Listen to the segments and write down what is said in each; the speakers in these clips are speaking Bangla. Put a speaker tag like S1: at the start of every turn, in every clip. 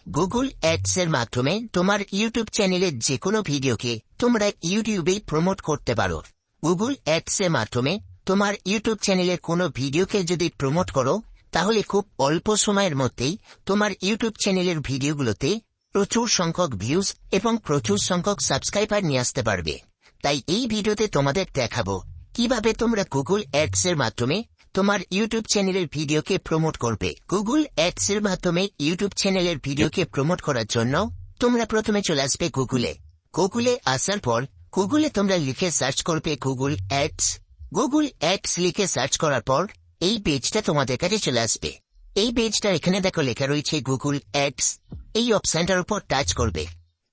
S1: গুগল অ্যাডস এর মাধ্যমে তোমার ইউটিউব চ্যানেলের যে কোনো ভিডিওকে তোমরা ইউটিউবে প্রমোট করতে পারো। গুগল অ্যাডস এর মাধ্যমে তোমার ইউটিউব চ্যানেলের কোনো ভিডিওকে যদি প্রমোট করো, তাহলে খুব অল্প সময়ের মধ্যেই তোমার ইউটিউব চ্যানেলের ভিডিওগুলোতে প্রচুর সংখ্যক ভিউজ এবং প্রচুর সংখ্যক সাবস্ক্রাইবার নিয়ে আসতে পারবে। তাই এই ভিডিওতে তোমাদের দেখাবো কিভাবে তোমরা গুগল অ্যাডস এর মাধ্যমে তোমার ইউটিউব চ্যানেলের ভিডিওকে প্রমোট করবে। গুগল অ্যাডস এর মাধ্যমে ইউটিউব চ্যানেলের ভিডিওকে প্রমোট করার জন্য তোমরা প্রথমে চলে আসবে গুগলে আসার পর গুগলে তোমরা লিখে সার্চ করবে গুগল অ্যাডস লিখে সার্চ করার পর এই পেজটা তোমাদের কাছে চলে আসবে। এই পেজটা এখানে দেখো লেখা রয়েছে গুগল অ্যাডস, এই অপশনটার উপর টাচ করবে।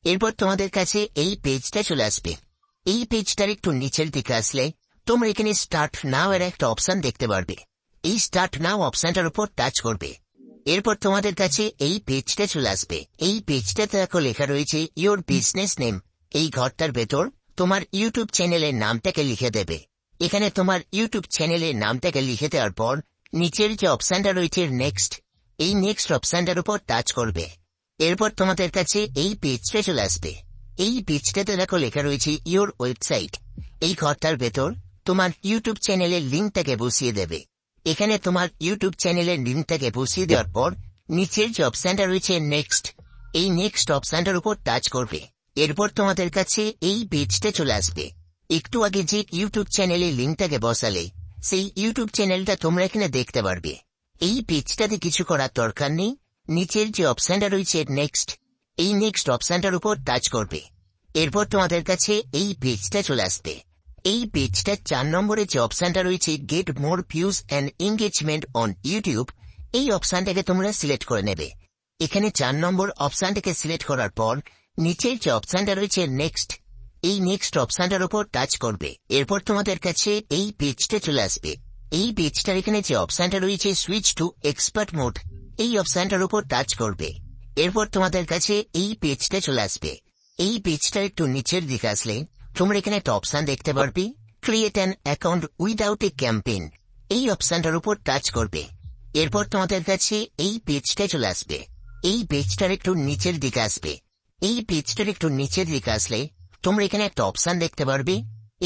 S1: এরপর তোমাদের কাছে এই পেজটা চলে আসবে। এই পেজটার একটু নিচের দিকে আসলে তোমরা এখানে স্টার্ট নাও এর একটা অপশন দেখতে পারবে। এই স্টার্ট নাও অপশনটার উপর টাচ করবে। এরপর তোমাদের কাছে এই পেজটা চলে আসবে। এই পেজটাতে দেখো লেখা রয়েছে ইওর বিজনেস নেম। এই ঘরটার ভেতর তোমার ইউটিউব চ্যানেলের নামটাকে লিখে দেবে। এখানে তোমার ইউটিউব চ্যানেলের নামটাকে লিখে দেওয়ার পর নিচের যে অপশনটা রয়েছে নেক্সট, এই নেক্সট অপশনটার উপর টাচ করবে। এরপর তোমাদের কাছে এই পেজটা চলে আসবে। এই পেজটাতে দেখো লেখা রয়েছে ইওর ওয়েবসাইট। এই ঘরটার ভেতর তোমার ইউটিউব চ্যানেলের লিঙ্কটাকে বসিয়ে দেবে। এখানে তোমার ইউটিউব চ্যানেলের লিঙ্কটাকে বসিয়ে দেওয়ার পর নিচের যে অপশনটা রয়েছে নেক্সট, এই নেক্সট অপশনটার উপর টাচ করবে। এরপর তোমাদের কাছে এই পেজটা চলে আসবে। একটু আগে যে ইউটিউব চ্যানেলের লিঙ্কটাকে বসালে সেই ইউটিউব চ্যানেলটা তোমরা এখানে দেখতে পারবে। এই পেজটাতে কিছু করার দরকার নেই। নিচের যে অপশনটা রয়েছে নেক্সট, এই নেক্সট অপশনটার উপর টাচ করবে। এরপর তোমাদের কাছে এই পেজটা চলে আসবে। এই পেজটার 4 নম্বরে যে অপশনটা রয়েছে get more views and engagement on YouTube, এই অপশনটাকে তোমরা সিলেক্ট করে নেবে। এখানে 4 নম্বর অপশনটাকে সিলেক্ট করার পর নিচের যে অপশনটা রয়েছে নেক্সট, এই নেক্সট অপশনটার উপর টাচ করবে। এরপর তোমাদের কাছে এই পেজটা চলে আসবে। এই পেজটার এখানে যে অপশনটা রয়েছে সুইচ টু এক্সপার্ট মোড, এই অপশনটার উপর টাচ করবে। এরপর তোমাদের কাছে এই পেজটা চলে আসবে। এই পেজটা একটু নিচের দিকে আসলে তোমরা এখানে একটা অপশন দেখতে পারবে create an account without a campaign, এই অপশনটার উপর টাচ করবে। এরপর তোমাদের কাছে এই পেজটা চলে আসবে। এই পেজটার একটু নিচের দিকে আসবে। এই পেজটার একটু নিচের দিকে আসলে তোমরা এখানে একটা অপশন দেখতে পারবে।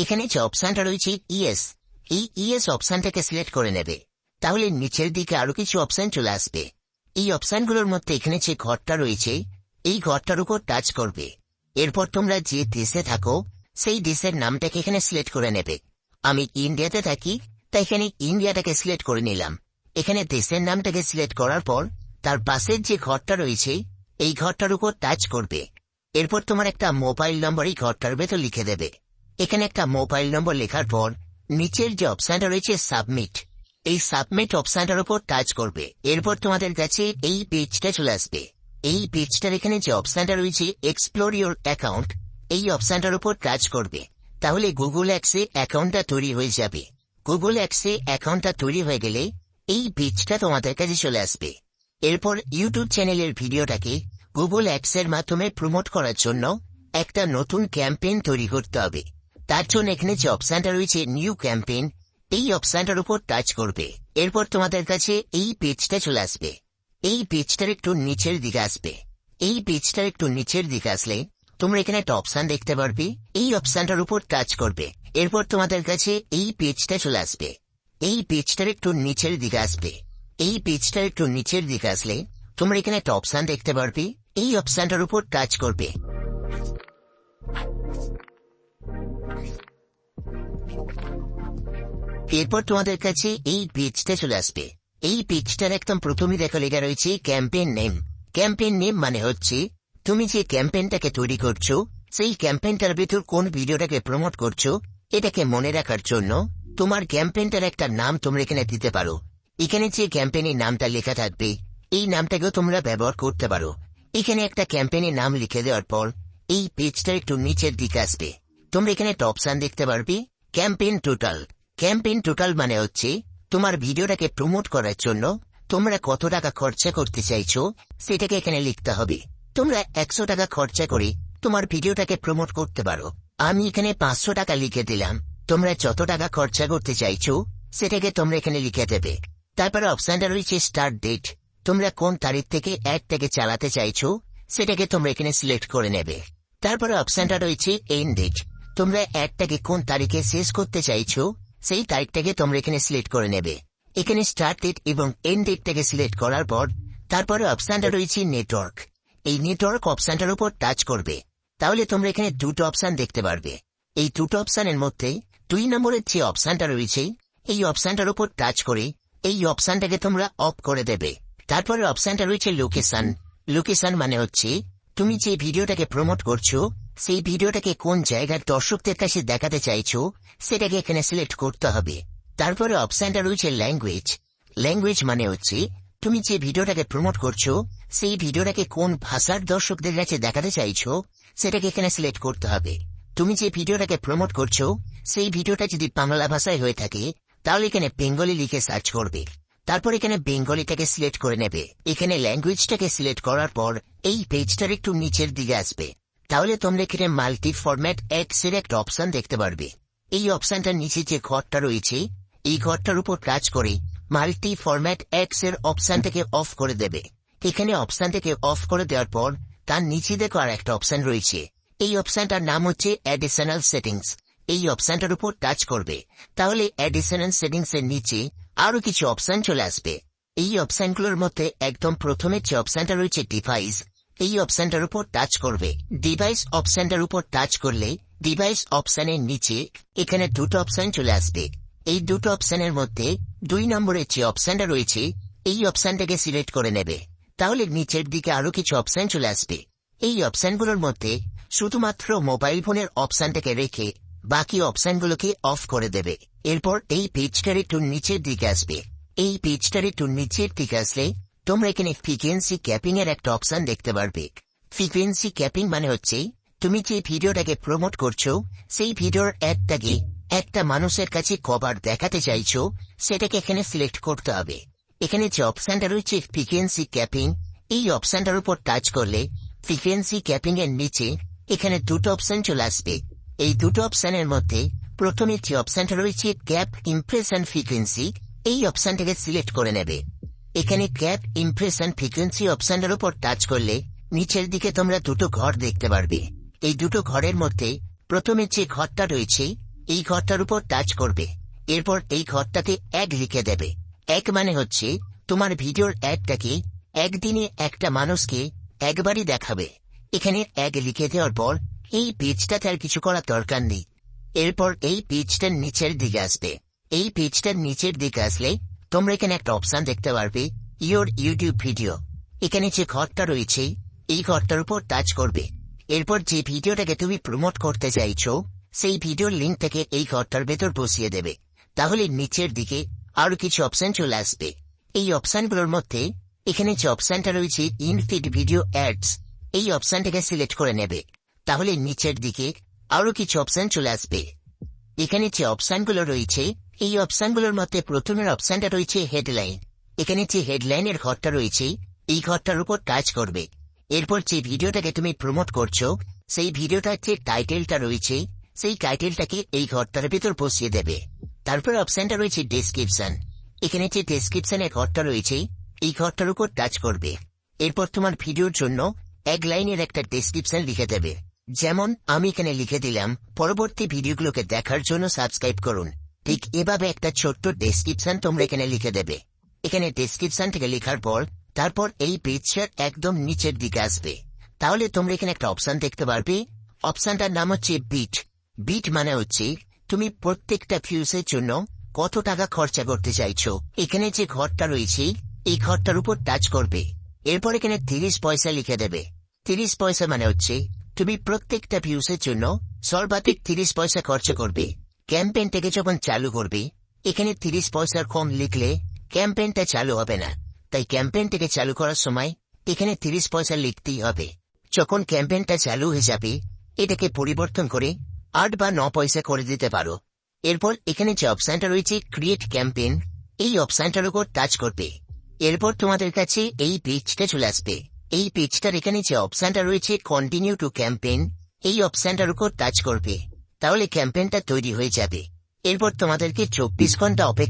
S1: এখানে যে অপশনটা রয়েছে ইয়েস, এই ইয়েস অপশনটাকে সিলেক্ট করে নেবে। তাহলে নিচের দিকে আরো কিছু অপশন চলে আসবে। এই অপশনগুলোর মধ্যে এখানে যে ঘরটা রয়েছে এই ঘরটার উপর টাচ করবে। এরপর তোমরা যে দেশে থাকো সেই দেশের নামটাকে এখানে সিলেক্ট করে নেবে। আমি ইন্ডিয়াতে থাকি, তাই এখানে ইন্ডিয়াটাকে সিলেক্ট করে নিলাম। এখানে দেশের নামটাকে সিলেক্ট করার পর তার পাশের যে ঘরটা রয়েছে এই ঘরটার উপর টাচ করবে। এরপর তোমার একটা মোবাইল নম্বর এই ঘরটার ভেতর লিখে দেবে। এখানে একটা মোবাইল নম্বর লেখার পর নিচের যে অপশনটা রয়েছে সাবমিট, এই সাবমিট অপশনটার উপর টাচ করবে। এরপর তোমাদের কাছে এই পেজটা চলে আসবে। এই পেজটার এখানে যে অপশনটা রয়েছে এক্সপ্লোর ইওর অ্যাকাউন্ট, এই অপশনটার উপর টাচ করবে। তাহলে গুগল অ্যাডসে অ্যাকাউন্টটা তৈরি হয়ে যাবে। গুগল অ্যাডসে অ্যাকাউন্টটা তৈরি হয়ে গেলে এই পেজটা তোমাদের কাছে চলে আসবে। এরপর ইউটিউব চ্যানেলের ভিডিওটাকে গুগল অ্যাডসের মাধ্যমে প্রমোট করার জন্য একটা নতুন ক্যাম্পেইন তৈরি করতে হবে। তার জন্য এখানে যে অপশনটা রয়েছে নিউ ক্যাম্পেইন, এই অপশনটার উপর টাচ করবে। এরপর তোমাদের কাছে এই পেজটা চলে আসবে। এই পেজটার একটু নিচের দিকে আসবে। এই পেজটার একটু নিচের দিকে আসলে তোমরা এখানে একটা অপশন দেখতে পারবে। এই অপশনটার উপর টাচ করবে। এরপর তোমাদের কাছে এই পেজটা চলে আসবে। এই পেজটার একটু নিচের দিকে আসবে। এই পেজটার একটু নিচের দিকে আসলে তোমরা এখানে একটা অপশন দেখতে পারবে। এই অপশনটার উপর টাচ করবে। এরপর তোমাদের কাছে এই পেজটা চলে আসবে। এই পেজটার একদম প্রথমে দেখা লেখা রয়েছে ক্যাম্পেইন নেম। ক্যাম্পেইন নেম মানে হচ্ছে তুমি যে ক্যাম্পেইনটাকে তৈরি করছো সেই ক্যাম্পেইনটার ভেতর কোন ভিডিওটাকে প্রমোট করছো এটাকে মনে রাখার জন্য তোমার ক্যাম্পেইনটার একটা নাম তোমরা এখানে দিতে পারো। এখানে যে ক্যাম্পেইনের নামটা লেখা থাকবে এই নামটাকেও তোমরা ব্যবহার করতে পারো। এখানে একটা ক্যাম্পেইনের নাম লিখে দেওয়ার পর এই পেজটা একটু নিচের দিকে আসবে। তোমরা এখানে একটা অপশন দেখতে পারবে ক্যাম্পেইন টোটাল। ক্যাম্পেইন টোটাল মানে হচ্ছে তোমার ভিডিওটাকে প্রমোট করার জন্য তোমরা কত টাকা খরচা করতে চাইছো সেটাকে এখানে লিখতে হবে। তোমরা 100 টাকা খরচা করে তোমার ভিডিওটাকে প্রমোট করতে পারো। আমি এখানে 500 টাকা লিখে দিলাম। তোমরা যত টাকা খরচা করতে চাইছো সেটাকে তোমরা এখানে লিখে দেবে। তারপরে অপশনটা রয়েছে স্টার্ট ডেট। তোমরা কোন তারিখ থেকে অ্যাডটাকে চালাতে চাইছো সেটাকে তোমরা এখানে সিলেক্ট করে নেবে। তারপরে অপশনটা রয়েছে এন্ড ডেট, তোমরা অ্যাডটাকে কোন তারিখে শেষ করতে চাইছো সেই তারিখটাকে তোমরা এখানে সিলেক্ট করে নেবে। এখানে স্টার্ট ডেট এবং এন্ড ডেটটাকে সিলেক্ট করার পর তারপরে অপশনটা রয়েছে নেটওয়ার্ক, এই নেটওয়ার্ক অপশনটার উপর টাচ করবে। তাহলে তোমরা এখানে দুটো অপশন দেখতে পারবে। এই দুটো অপশনের মধ্যে 2 নম্বরের যে অপশনটা রয়েছে এই অপশনটার উপর টাচ করে এই অপশনটাকে তোমরা অফ করে দেবে। তারপরে অপশনটা রয়েছে লোকেশন, লোকেশন মানে হচ্ছে তুমি যে ভিডিওটাকে প্রমোট করছো সেই ভিডিওটাকে কোন জায়গার দর্শকদের কাছে দেখাতে চাইছো সেটাকে এখানে সিলেক্ট করতে হবে। তারপরে অপশনটা রয়েছে ল্যাঙ্গুয়েজ, ল্যাঙ্গুয়েজ মানে হচ্ছে তুমি যে ভিডিওটাকে প্রমোট করছো সেই ভিডিওটাকে কোন ভাষার দর্শকদের কাছে দেখাতে চাইছো সেটাকে এখানে সিলেক্ট করতে হবে। তুমি যে ভিডিওটাকে প্রমোট করছো সেই ভিডিওটা যদি বাংলা ভাষায় হয়ে থাকে তাহলে এখানে বেঙ্গলি লিখে সার্চ করবে। তারপর এখানে বেঙ্গলিটাকে সিলেক্ট করে নেবে। এখানে ল্যাঙ্গুয়েজটাকে সিলেক্ট করার পর এই পেজটার একটু নিচের দিকে আসবে। তাহলে তোমরা এখানে মাল্টি ফরম্যাট এক্স এর একটা অপশন দেখতে পারবে। এই অপশনটার নিচে যে ঘরটা রয়েছে এই ঘরটার উপর কাজ করে মাল্টি ফরম্যাট এক্স এর অপশনটাকে অফ করে দেবে। এখানে অপশনটাকে অফ করে দেওয়ার পর তার নিচে দেখো আর একটা অপশন রয়েছে, এই অপশনটার নাম হচ্ছে অ্যাডিশনাল সেটিংস। এই অপশনটার উপর টাচ করবে, তাহলে অ্যাডিশনাল সেটিংস এর নিচে আরো কিছু অপশন চলে আসবে। এই অপশনগুলোর মধ্যে একদম প্রথমে যে অপশনটা রয়েছে ডিভাইস, এই অপশনটার উপর টাচ করবে। ডিভাইস অপশনটার উপর টাচ করলে ডিভাইস অপশনের নিচে এখানে দুটো অপশন চলে আসবে। এই দুটো অপশনের মধ্যে 2 নম্বরের যে অপশনটা রয়েছে এই অপশনটাকে সিলেক্ট করে নেবে। তাহলে নিচের দিকে আরো কিছু অপশন চলে আসবে। এই অপশনগুলোর মধ্যে শুধুমাত্র মোবাইল ফোনের অপশনটাকে রেখে বাকি অপশনগুলোকে অফ করে দেবে। এরপর এই পেজটার একটু নিচের দিকে আসবে। এই পেজটার একটু নিচের দিকে আসলে তোমরা এখানে ফ্রিকোয়েন্সি ক্যাপিং এর একটা অপশন দেখতে পারবে। ফ্রিকোয়েন্সি ক্যাপিং মানে হচ্ছে তুমি যে ভিডিওটাকে প্রমোট করছো সেই ভিডিওর অ্যাডটাকে একটা মানুষের কাছে কবার দেখাতে চাইছো সেটাকে এখানে সিলেক্ট করতে হবে। এখানে যে অপশনটা রয়েছে ফ্রিকোয়েন্সি ক্যাপিং, এই অপশনটার উপর টাচ করলে ফ্রিকোয়েন্সি ক্যাপিং এর নিচে এখানে দুটো অপশন চলে আসবে। এই দুটো অপশনের মধ্যে প্রথমে যে অপশনটা রয়েছে ক্যাপ ইমপ্রেশন ফ্রিকোয়েন্সি, এই অপশনটাকে সিলেক্ট করে নেবে। এখানে ক্যাপ ইমপ্রেশন ফ্রিকোয়েন্সি অপশনটার উপর টাচ করলে নিচের দিকে তোমরা দুটো ঘর দেখতে পারবে। এই দুটো ঘরের মধ্যে প্রথমে যে ঘরটা রয়েছে এই ঘরটার উপর টাচ করবে। এরপর এই ঘরটাতে 1 লিখে দেবে। 1 মানে হচ্ছে তোমার ভিডিওর অ্যাডটাকে একদিনে একটা মানুষকে একবারই দেখাবে। এখানে 1 লিখে দেওয়ার পর এই পেজটাতে আর কিছু করার দরকার নেই। এরপর এই পেজটার নিচের দিকে আসবে। এই পেজটার নিচের দিকে আসলে তোমরা এখানে একটা অপশন দেখতে পারবে ইওর ইউটিউব ভিডিও। এখানে যে ঘরটা রয়েছে এই ঘরটার উপর টাচ করবে। এরপর যে ভিডিওটাকে তুমি প্রমোট করতে চাইছো সেই ভিডিওর লিঙ্ক থেকে এই ঘরটার ভেতর বসিয়ে দেবে। তাহলে নিচের দিকে আরো কিছু অপশন চলে আসবে। এই অপশনগুলোর মধ্যে এখানে যে অপশনটা রয়েছে ইনফিড ভিডিও অ্যাডস, এই অপশনটাকে সিলেক্ট করে নেবে। তাহলে নিচের দিকে আরো কিছু অপশন চলে আসবে। এখানে যে অপশনগুলো রয়েছে এই অপশনগুলোর মধ্যে প্রথমের অপশনটা রয়েছে হেডলাইন। এখানে যে হেডলাইনের ঘরটা রয়েছে এই ঘরটার উপর টাচ করবে। এরপর যে ভিডিওটাকে তুমি প্রমোট করছো সেই ভিডিওটার যে টাইটেলটা রয়েছে সেই টাইটেলটাকে এই ঘরটার ভিতর বসিয়ে দেবে। তারপর অপশনটা রয়েছে ডেসক্রিপশন। এখানে যে ডেসক্রিপশনের ঘরটা রয়েছে এই ঘরটার উপর টাচ করবে। এরপর তোমার ভিডিওর জন্য 1 লাইনের একটা ডেসক্রিপশন লিখে দেবে। যেমন আমি এখানে লিখে দিলাম, পরবর্তী ভিডিওগুলোকে দেখার জন্য সাবস্ক্রাইব করুন। ঠিক এভাবে একটা ছোট্ট ডেসক্রিপশন তোমরা এখানে লিখে দেবে। এখানে ডেসক্রিপশন থেকে লেখার পর তারপর এই পেজটার একদম নিচের দিকে আসবে। তাহলে তোমরা এখানে একটা অপশন দেখতে পারবে। অপশনটার নাম হচ্ছে বিট। বিট মানে হচ্ছে তুমি প্রত্যেকটা ভিউসের জন্য কত টাকা খরচা করতে চাইছো। এখানে যে ঘরটা রয়েছে এই ঘরটার উপর টাচ করবে। এরপর এখানে 30 পয়সা লিখে দেবে। 30 পয়সা মানে হচ্ছে তুমি প্রত্যেকটা ভিউসের জন্য সর্বাধিক 30 পয়সা খরচা করবে। ক্যাম্পেইনটাকে যখন চালু করবে এখানে 30 পয়সার কম লিখলে ক্যাম্পেইনটা চালু হবে না। তাই ক্যাম্পেইনটাকে চালু করার সময় এখানে 30 পয়সা লিখতেই হবে। যখন ক্যাম্পেইনটা চালু হয়ে যাবে এটাকে পরিবর্তন করে 8 বা 9 পয়সা করে দিতে পারো। এরপর এখানে যে অপশনটা রয়েছে ক্রিয়েট ক্যাম্পেইন, এই অপশনটার উপর টাচ করবে। এরপর তোমাদের কাছে এই পেজটা চলে আসবে। এই পেজটার এখানে যে অপশনটা রয়েছে কন্টিনিউ টু ক্যাম্পেইন, এই অপশনটার উপর টাচ করবে। তাহলে ক্যাম্পেইনটা তৈরি হয়ে যাবে। এরপর তোমাদেরকে 24 ঘন্টা অপেক্ষা